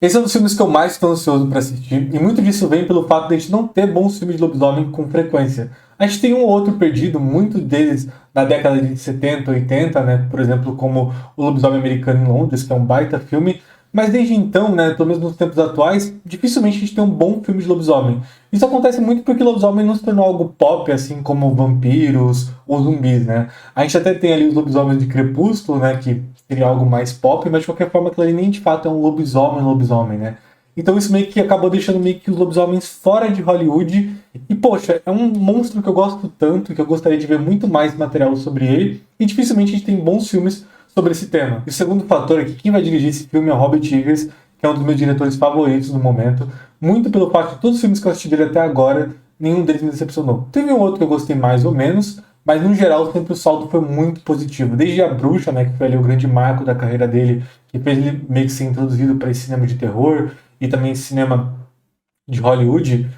Esse é um dos filmes que eu mais estou ansioso para assistir, e muito disso vem pelo fato de a gente não ter bons filmes de lobisomem com frequência. A gente tem um ou outro perdido, muitos deles na década de 70, 80, né? Por exemplo, como O Lobisomem Americano em Londres, que é um baita filme. Mas desde então, né, pelo menos nos tempos atuais, dificilmente a gente tem um bom filme de lobisomem. Isso acontece muito porque o lobisomem não se tornou algo pop, assim como vampiros ou zumbis, né? A gente até tem ali os lobisomens de Crepúsculo, né, que seria algo mais pop, mas de qualquer forma aquilo ali nem de fato é um lobisomem, né? Então isso meio que acabou deixando meio que os lobisomens fora de Hollywood. E poxa, é um monstro que eu gosto tanto, que eu gostaria de ver muito mais material sobre ele, e dificilmente a gente tem bons filmes sobre esse tema. E o segundo fator é que quem vai dirigir esse filme é o Robert Eggers, que é um dos meus diretores favoritos no momento, muito pelo fato de todos os filmes que eu assisti dele até agora, nenhum deles me decepcionou. Teve um outro que eu gostei mais ou menos, mas no geral sempre o saldo foi muito positivo. Desde A Bruxa, né, que foi ali o grande marco da carreira dele, que fez ele meio que ser introduzido para esse cinema de terror e também cinema de Hollywood.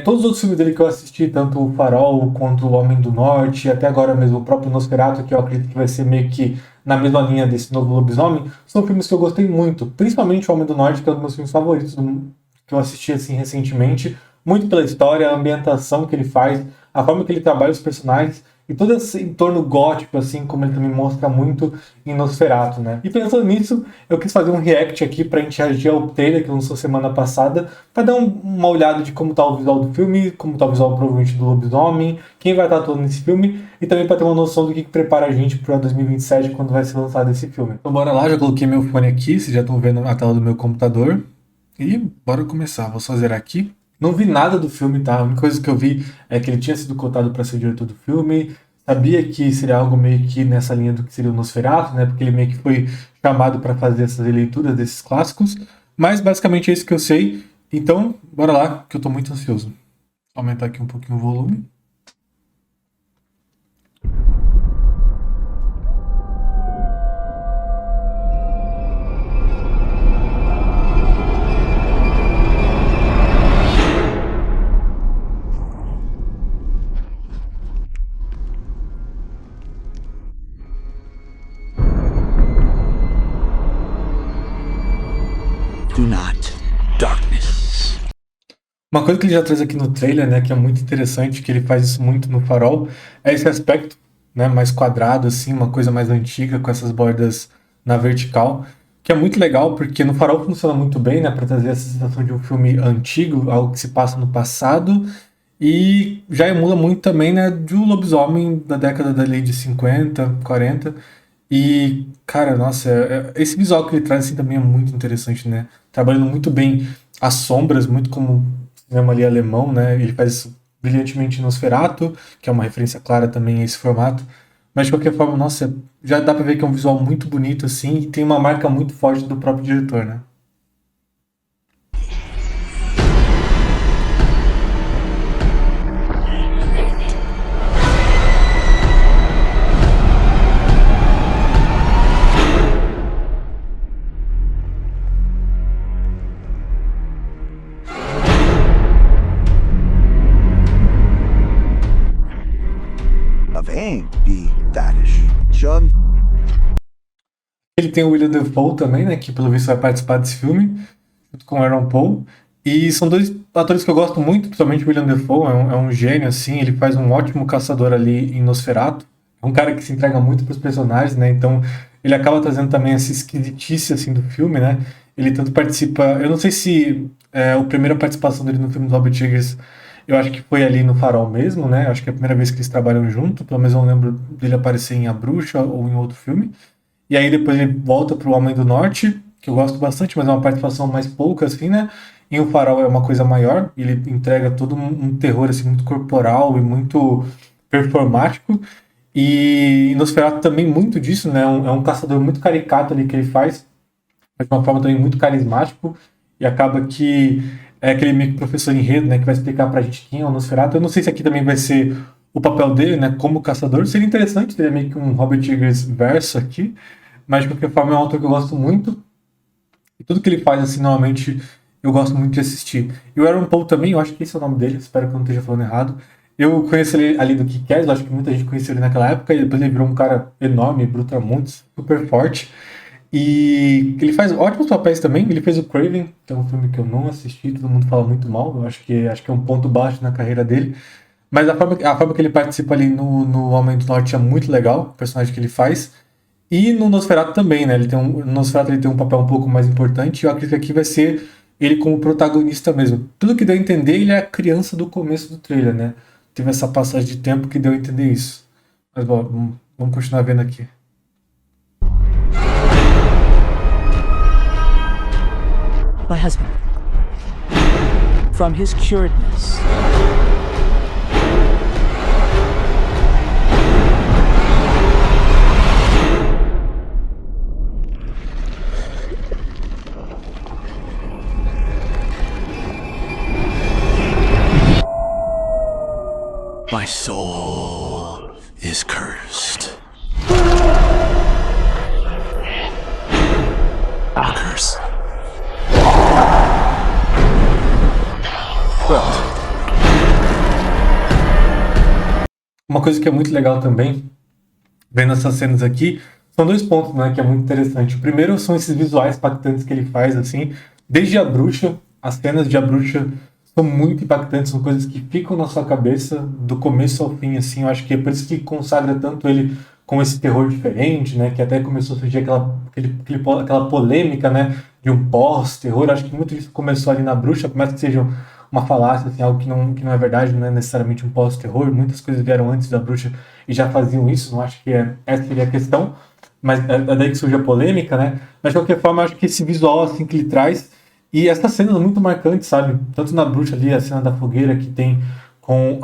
Todos os outros filmes dele que eu assisti, tanto o Farol quanto o Homem do Norte, e até agora mesmo o próprio Nosferatu, que eu acredito que vai ser meio que na mesma linha desse novo lobisomem, são filmes que eu gostei muito. Principalmente o Homem do Norte, que é um dos meus filmes favoritos que eu assisti assim recentemente, muito pela história, a ambientação que ele faz, a forma que ele trabalha os personagens e todo esse entorno gótico, assim como ele também mostra muito em Nosferatu, né? E pensando nisso, eu quis fazer um react aqui pra gente reagir ao trailer que lançou semana passada, pra dar uma olhada de como tá o visual do filme, como tá o visual provavelmente do lobisomem, quem vai estar atuando nesse filme, e também pra ter uma noção do que prepara a gente pra 2027, quando vai ser lançado esse filme. Então bora lá, já coloquei meu fone aqui, vocês já estão vendo a tela do meu computador. E bora começar, vou só zerar aqui. Não vi nada do filme, tá? A única coisa que eu vi é que ele tinha sido cotado para ser o diretor do filme. Sabia que seria algo meio que nessa linha do que seria o Nosferatu, né? Porque ele meio que foi chamado para fazer essas releituras desses clássicos. Mas basicamente é isso que eu sei. Então, bora lá, que eu tô muito ansioso. Vou aumentar aqui um pouquinho o volume. Do not. Darkness. Uma coisa que ele já traz aqui no trailer, né, que é muito interessante, que ele faz isso muito no Farol, é esse aspecto, né, mais quadrado, assim, uma coisa mais antiga, com essas bordas na vertical, que é muito legal, porque no Farol funciona muito bem, né, para trazer essa sensação de um filme antigo, algo que se passa no passado, e já emula muito também, né, de um lobisomem da década da lei de 50, 40. E, cara, nossa, esse visual que ele traz assim também é muito interessante, né? Trabalhando muito bem as sombras, muito como cinema ali alemão, né? Ele faz isso brilhantemente em Nosferatu, que é uma referência clara também a esse formato. Mas de qualquer forma, nossa, já dá pra ver que é um visual muito bonito assim e tem uma marca muito forte do próprio diretor, né? Of aim be faddish. Shun. Ele tem o William Dafoe também, né? Que pelo visto vai participar desse filme, junto com o Aaron Paul. E são dois atores que eu gosto muito, principalmente o William Dafoe, é um gênio, assim, ele faz um ótimo caçador ali em Nosferatu. É um cara que se entrega muito pros personagens, né? Então ele acaba trazendo também essa esquisitice, assim, do filme, né? Ele tanto participa... Eu não sei se a primeira participação dele no filme do Robert Eggers, eu acho que foi ali no Farol mesmo, né? Acho que é a primeira vez que eles trabalham junto, pelo menos eu não lembro dele aparecer em A Bruxa ou em outro filme. E aí depois ele volta pro Homem do Norte, que eu gosto bastante, mas é uma participação mais pouca, assim, né? Em O Farol é uma coisa maior, ele entrega todo um terror, assim, muito corporal e muito performático. E Nosferatu também muito disso, né? É um caçador muito caricato ali que ele faz, mas de uma forma também muito carismático. E acaba que é aquele meio que professor enredo, né? Que vai explicar pra gente quem é o Nosferatu. Eu não sei se aqui também vai ser o papel dele, né? Como caçador. Seria interessante ter meio que um Robert Eggers verso aqui. Mas de qualquer forma é um autor que eu gosto muito. E tudo que ele faz, assim, normalmente eu gosto muito de assistir. E o Aaron Paul também, eu acho que esse é o nome dele, espero que eu não esteja falando errado. Eu conheço ele ali do Kick-Ass, eu acho que muita gente conheceu ele naquela época, e depois ele virou um cara enorme, brutamontes, super forte. E ele faz ótimos papéis também. Ele fez o Craven, que é um filme que eu não assisti, todo mundo fala muito mal. Eu acho que é um ponto baixo na carreira dele. Mas a forma que ele participa ali no Homem do Norte é muito legal, o personagem que ele faz. E no Nosferatu também, né? No Nosferatu ele tem um papel um pouco mais importante. E eu acredito que aqui vai ser ele como protagonista mesmo. Tudo que deu a entender, ele é a criança do começo do trailer, né? Teve essa passagem de tempo que deu a entender isso. Mas bom, vamos continuar vendo aqui. My husband. From his curedness. My soul is cursed. A curse. Uma coisa que é muito legal também, vendo essas cenas aqui, são dois pontos, né, que é muito interessante. O primeiro são esses visuais impactantes que ele faz, assim, desde a bruxa, as cenas de a bruxa são muito impactantes, são coisas que ficam na sua cabeça do começo ao fim, assim. Eu acho que é por isso que consagra tanto ele com esse terror diferente, né, que até começou a surgir aquela polêmica, né, de um pós-terror. Acho que muito disso começou ali na bruxa, por mais que seja uma falácia, assim, algo que não é verdade, não é necessariamente um pós-terror. Muitas coisas vieram antes da bruxa e já faziam isso, não acho que essa seria a questão, mas é daí que surge a polêmica, né? Mas de qualquer forma, eu acho que esse visual assim que ele traz, e essas cenas muito marcantes, sabe? Tanto na bruxa ali, a cena da fogueira que tem com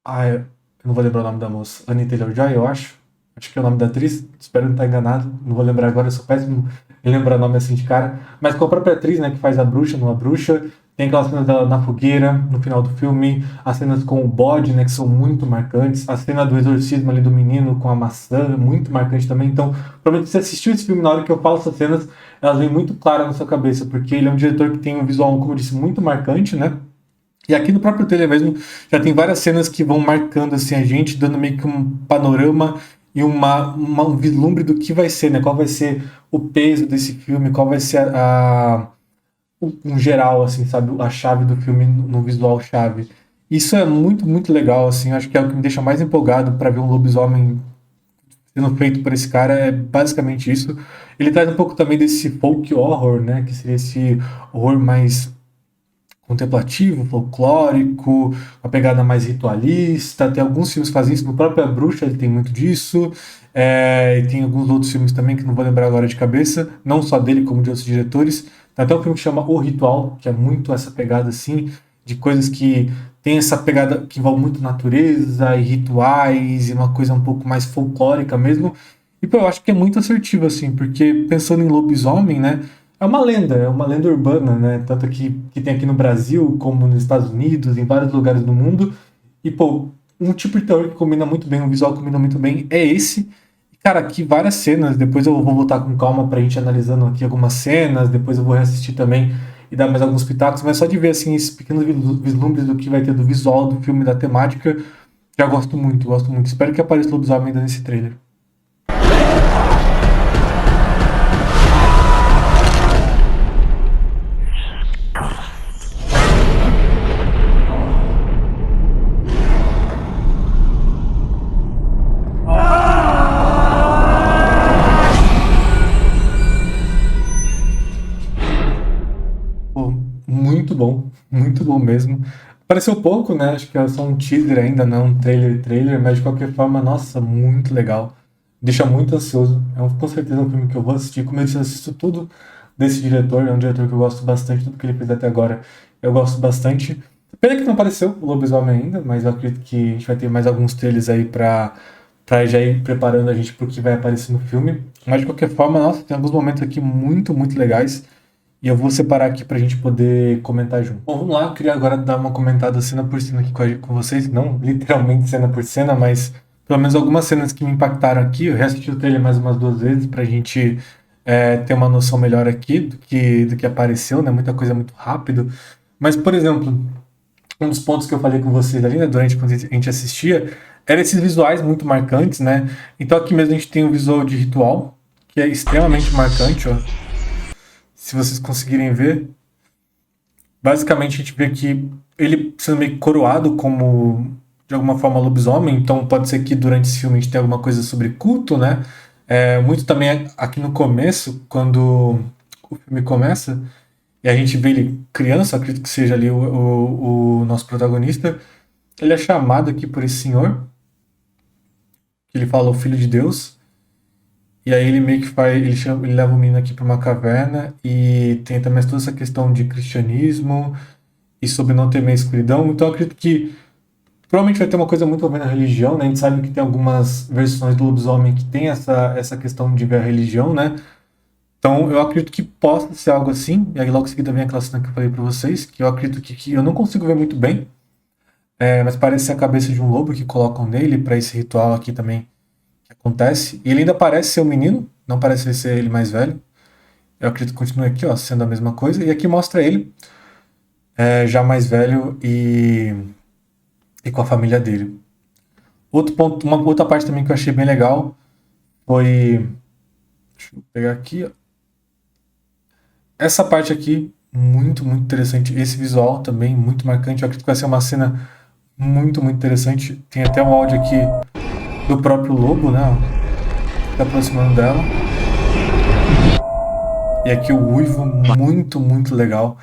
eu não vou lembrar o nome da moça, Anya Taylor-Joy, eu acho. Acho que é o nome da atriz, espero não estar enganado, não vou lembrar agora, eu sou péssimo em lembrar o nome assim de cara. Mas com a própria atriz, né, que faz a bruxa, numa bruxa, tem aquelas cenas dela na fogueira, no final do filme, as cenas com o bode, né, que são muito marcantes, a cena do exorcismo ali do menino com a maçã, muito marcante também. Então, provavelmente você assistiu esse filme, na hora que eu falo essas cenas, elas vêm muito claras na sua cabeça, porque ele é um diretor que tem um visual, como eu disse, muito marcante, né? E aqui no próprio trailer mesmo, já tem várias cenas que vão marcando assim a gente, dando meio que um panorama e um vislumbre do que vai ser, né? Qual vai ser o peso desse filme, qual vai ser um geral, assim, sabe? A chave do filme no visual chave. Isso é muito, muito legal, assim. Acho que é o que me deixa mais empolgado para ver um lobisomem sendo feito por esse cara, é basicamente isso. Ele traz um pouco também desse folk horror, né? Que seria esse horror mais contemplativo, folclórico, uma pegada mais ritualista. Tem alguns filmes que fazem isso, no próprio A Bruxa ele tem muito disso, e tem alguns outros filmes também que não vou lembrar agora de cabeça, não só dele, como de outros diretores. Tem até um filme que chama O Ritual, que é muito essa pegada assim, de coisas que tem essa pegada que envolve muito natureza e rituais, e uma coisa um pouco mais folclórica mesmo. E pô, eu acho que é muito assertivo, assim, porque pensando em lobisomem, né? É uma lenda urbana, né? Tanto que tem aqui no Brasil, como nos Estados Unidos, em vários lugares do mundo. E, pô, um tipo de terror que combina muito bem, um visual que combina muito bem é esse. E, cara, aqui várias cenas, depois eu vou voltar com calma pra gente analisando aqui algumas cenas, depois eu vou reassistir também e dar mais alguns pitacos, mas só de ver, assim, esses pequenos vislumbres do que vai ter do visual, do filme, da temática, já gosto muito, gosto muito. Espero que apareça o lobisomem ainda nesse trailer. Pô, muito bom mesmo. Pareceu pouco, né? Acho que é só um teaser ainda, não um trailer, mas de qualquer forma, nossa, muito legal. Deixa muito ansioso. Com certeza um filme que eu vou assistir. Como eu disse, eu assisto tudo desse diretor, é um diretor que eu gosto bastante, tudo que ele fez até agora eu gosto bastante. Pena que não apareceu o lobisomem ainda, mas eu acredito que a gente vai ter mais alguns trailers aí pra já ir preparando a gente pro que vai aparecer no filme. Mas de qualquer forma, nossa, tem alguns momentos aqui muito, muito legais. E eu vou separar aqui pra gente poder comentar junto. Bom, vamos lá, eu queria agora dar uma comentada cena por cena aqui com vocês. Não literalmente cena por cena, mas pelo menos algumas cenas que me impactaram aqui. Eu reassisti o trailer mais umas 2 vezes pra gente ter uma noção melhor aqui do que apareceu, né? Muita coisa muito rápido. Mas, por exemplo, um dos pontos que eu falei com vocês ali, né, durante quando a gente assistia, eram esses visuais muito marcantes, né? Então aqui mesmo a gente tem um visual de ritual, que é extremamente marcante, ó. Se vocês conseguirem ver, basicamente a gente vê que ele sendo meio que coroado como, de alguma forma, lobisomem, então pode ser que durante esse filme a gente tenha alguma coisa sobre culto, né? Muito também aqui no começo, quando o filme começa, e a gente vê ele criança, acredito que seja ali o nosso protagonista, ele é chamado aqui por esse senhor, que ele fala o Filho de Deus, e aí ele meio que ele leva o menino aqui para uma caverna, e tem também toda essa questão de cristianismo, e sobre não temer a escuridão, então eu acredito que provavelmente vai ter uma coisa muito envolvendo a religião, né? A gente sabe que tem algumas versões do lobisomem que tem essa questão de ver a religião, né? Então eu acredito que possa ser algo assim, e aí logo em seguida vem aquela cena que eu falei pra vocês, que eu acredito que eu não consigo ver muito bem, mas parece ser a cabeça de um lobo que colocam nele pra esse ritual aqui também que acontece. E ele ainda parece ser um menino, não parece ser ele mais velho. Eu acredito que continue aqui, ó, sendo a mesma coisa. E aqui mostra ele, já mais velho e com a família dele. Outro ponto, uma outra parte também que eu achei bem legal foi. Deixa eu pegar aqui, ó. Essa parte aqui, muito, muito interessante. Esse visual também, muito marcante. Eu acredito que vai ser uma cena muito, muito interessante. Tem até um áudio aqui do próprio lobo, né? Ó, se aproximando dela. E aqui o uivo, muito, muito legal.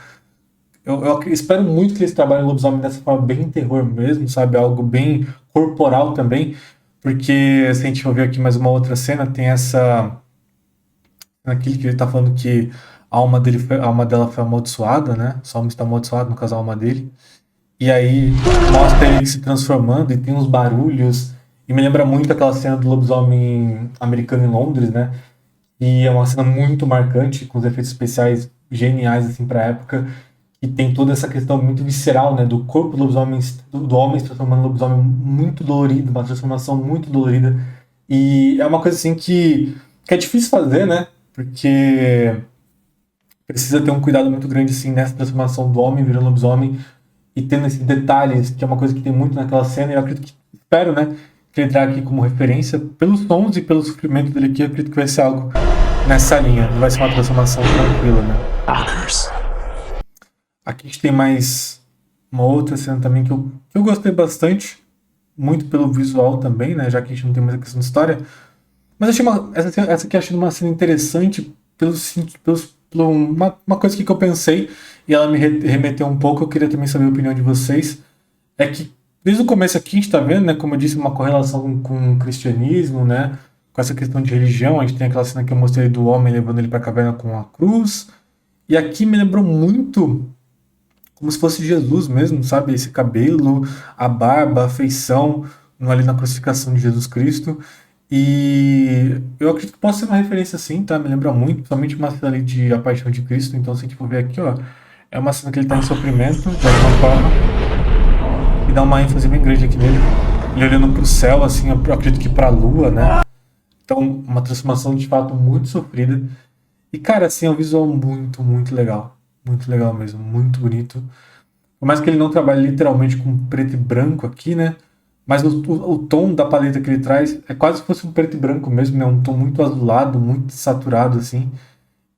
Eu espero muito que eles trabalhem o lobisomem dessa forma bem terror mesmo, sabe? Algo bem corporal também. Porque se a gente for ver aqui mais uma outra cena, tem essa. Naquele que ele tá falando que a alma dela foi amaldiçoada, né? Sua alma está amaldiçoada, no caso a alma dele. E aí mostra ele se transformando e tem uns barulhos. E me lembra muito aquela cena do lobisomem americano em Londres, né? E é uma cena muito marcante, com os efeitos especiais geniais, assim, pra época. E tem toda essa questão muito visceral, né? Do corpo do lobisomem, do homem se transformando em lobisomem muito dolorido, uma transformação muito dolorida. E é uma coisa, assim, que é difícil fazer, né? Porque precisa ter um cuidado muito grande, assim, nessa transformação do homem virando lobisomem e tendo esses detalhes, que é uma coisa que tem muito naquela cena. E eu acredito que, espero, né? Que ele traga aqui como referência, pelos sons e pelo sofrimento dele aqui, eu acredito que vai ser algo nessa linha. Não vai ser uma transformação tranquila, né? A curse. Aqui a gente tem mais uma outra cena também que eu gostei bastante, muito pelo visual também, né? Já que a gente não tem mais a questão de história. Mas eu achei essa aqui eu achei uma cena interessante por uma coisa que eu pensei e ela me remeteu um pouco. Eu queria também saber a opinião de vocês. É que desde o começo aqui a gente está vendo, né? Como eu disse, uma correlação com o cristianismo, né? Com essa questão de religião. A gente tem aquela cena que eu mostrei do homem levando ele para a caverna com a cruz. E aqui me lembrou muito como se fosse Jesus mesmo, sabe? Esse cabelo, a barba, a feição, ali na crucificação de Jesus Cristo. E eu acredito que possa ser uma referência assim, tá? Me lembra muito, principalmente uma cena ali de A Paixão de Cristo. Então, se a gente for ver aqui, ó, é uma cena que ele tá em sofrimento, de alguma forma, e dá uma ênfase bem grande aqui nele. Ele olhando pro céu, assim, eu acredito que pra lua, né? Então, uma transformação de fato muito sofrida. E, cara, assim, é um visual muito, muito legal. Muito legal mesmo, muito bonito. Por mais que ele não trabalhe literalmente com preto e branco aqui, né? Mas o tom da paleta que ele traz é quase se fosse um preto e branco mesmo, né? Um tom muito azulado, muito saturado, assim.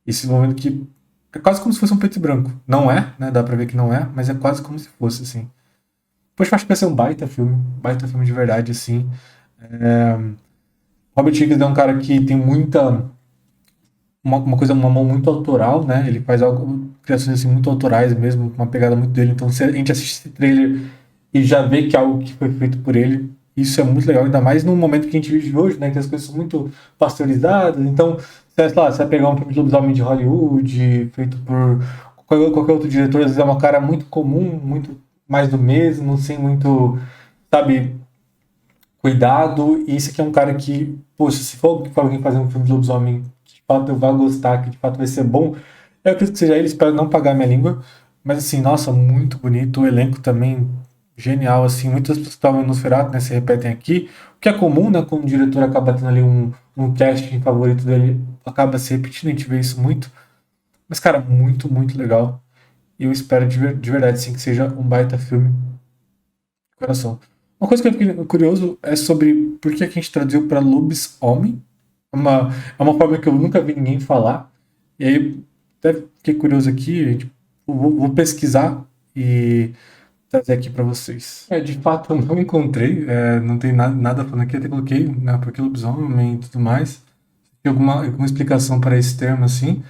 Esse momento que é quase como se fosse um preto e branco. Não é, né? Dá pra ver que não é, mas é quase como se fosse, assim. Poxa, eu acho que vai ser um baita filme de verdade, assim. Robert Eggers é um cara que tem uma mão muito autoral, né? Ele faz criações assim muito autorais mesmo, com uma pegada muito dele. Então, se a gente assiste esse trailer e já vê que é algo que foi feito por ele, isso é muito legal, ainda mais no momento que a gente vive hoje, né? Que as coisas são muito pasteurizadas. Então, sei lá, você vai pegar um filme de lobisomem de Hollywood, feito por qualquer outro diretor, às vezes é uma cara muito comum, muito mais do mesmo, sem muito, sabe, cuidado. E esse aqui é um cara que, poxa, se for alguém fazer um filme de lobisomem que de fato eu vá gostar, que de fato vai ser bom, eu acredito que seja ele, espero não pagar minha língua. Mas assim, nossa, muito bonito, o elenco também genial, assim, muitas pessoas que estavam no Nosferatu, né, se repetem aqui, o que é comum, né, quando o diretor acaba tendo ali um casting favorito dele, acaba se repetindo, a gente vê isso muito. Mas, cara, muito, muito legal. E eu espero de verdade, sim, que seja um baita filme de coração. Uma coisa que eu fiquei curioso é sobre por que a gente traduziu para Lobisomem. É uma forma que eu nunca vi ninguém falar. E aí, até fiquei curioso aqui, gente, vou pesquisar e trazer aqui para vocês. De fato, eu não encontrei, não tem nada falando aqui, até coloquei, né, porque lobisomem e tudo mais. Tem alguma explicação para esse termo, assim.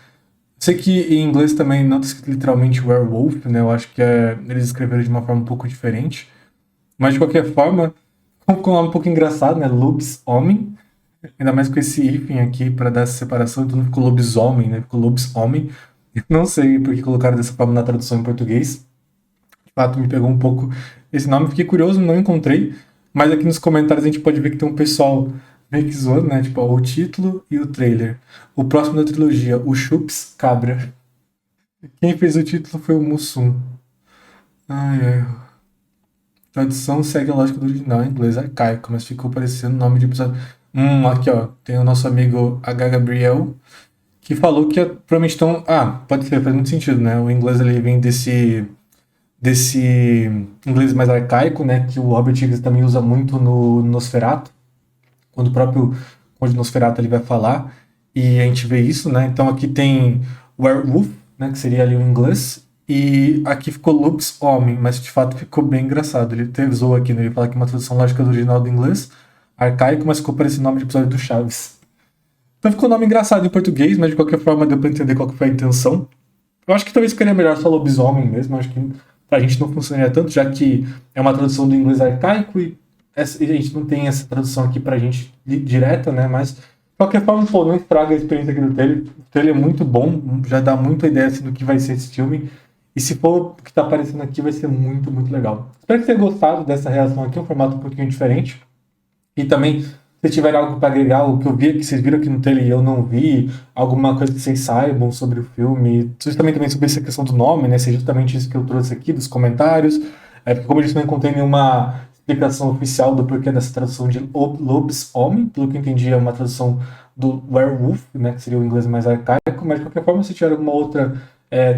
Sei que em inglês também não está escrito literalmente werewolf, né? Eu acho que eles escreveram de uma forma um pouco diferente. Mas de qualquer forma, ficou um nome um pouco engraçado, né? Lobisomem. Ainda mais com esse hífen aqui para dar essa separação, então não ficou lobisomem, né? Ficou lobisomem. Não sei por que colocaram dessa forma na tradução em português. De fato, me pegou um pouco esse nome. Fiquei curioso, não encontrei. Mas aqui nos comentários a gente pode ver que tem um pessoal meio que zoando, né? Tipo, ó, o título e o trailer. O próximo da trilogia, o Chups Cabra. Quem fez o título foi o Mussum. Ai, ai. Tradução segue a lógica do original em inglês arcaico, mas ficou parecendo nome de episódio. Aqui ó, tem o nosso amigo H. Gabriel, que falou que provavelmente estão. Pode ser, faz muito sentido, né? O inglês ele vem desse inglês mais arcaico, né? Que o Robert Higgins também usa muito no Nosferatu, quando o próprio Conde Nosferatu ele vai falar, e a gente vê isso, né? Então aqui tem werewolf, né? Que seria ali o inglês. E aqui ficou Lux Homem, mas de fato ficou bem engraçado. Ele zoou aqui, né? Ele fala que é uma tradução lógica do original do inglês, arcaico, mas ficou parecendo nome de episódio do Chaves. Então ficou um nome engraçado em português, mas de qualquer forma deu pra entender qual que foi a intenção. Eu acho que talvez ficaria melhor só lobisomem mesmo, acho que pra gente não funcionaria tanto, já que é uma tradução do inglês arcaico e a gente não tem essa tradução aqui pra gente direta, né? Mas de qualquer forma, pô, não estraga a experiência aqui do trailer. O trailer é muito bom, já dá muita ideia assim, do que vai ser esse filme. E se for o que tá aparecendo aqui, vai ser muito, muito legal. Espero que você tenha gostado dessa reação aqui, um formato um pouquinho diferente. E também, se tiver algo para agregar, algo que eu vi, que vocês viram aqui no trailer e eu não vi, alguma coisa que vocês saibam sobre o filme, justamente também sobre essa questão do nome, né? Seja justamente isso que eu trouxe aqui, dos comentários. Porque, como eu disse, não encontrei nenhuma explicação oficial do porquê dessa tradução de lobisomem. Pelo que eu entendi, é uma tradução do werewolf, né? Que seria o inglês mais arcaico. Mas, de qualquer forma, se tiver alguma outra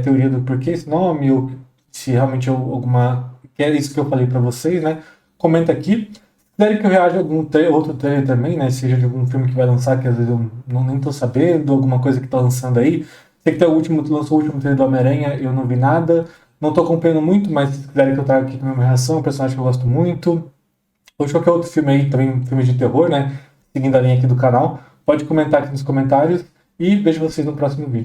teoria do porquê esse nome, ou se realmente é alguma. Que é isso que eu falei para vocês, né? Comenta aqui. Se quiserem que eu reaja a algum outro trailer também, né? Seja de algum filme que vai lançar, que às vezes eu nem tô sabendo, alguma coisa que tá lançando aí. Sei que lançou o último trailer do Homem-Aranha, eu não vi nada. Não tô acompanhando muito, mas se quiserem que eu traga aqui também uma reação, um personagem que eu gosto muito. Ou de qualquer outro filme aí, também filme de terror, né? Seguindo a linha aqui do canal. Pode comentar aqui nos comentários. E vejo vocês no próximo vídeo.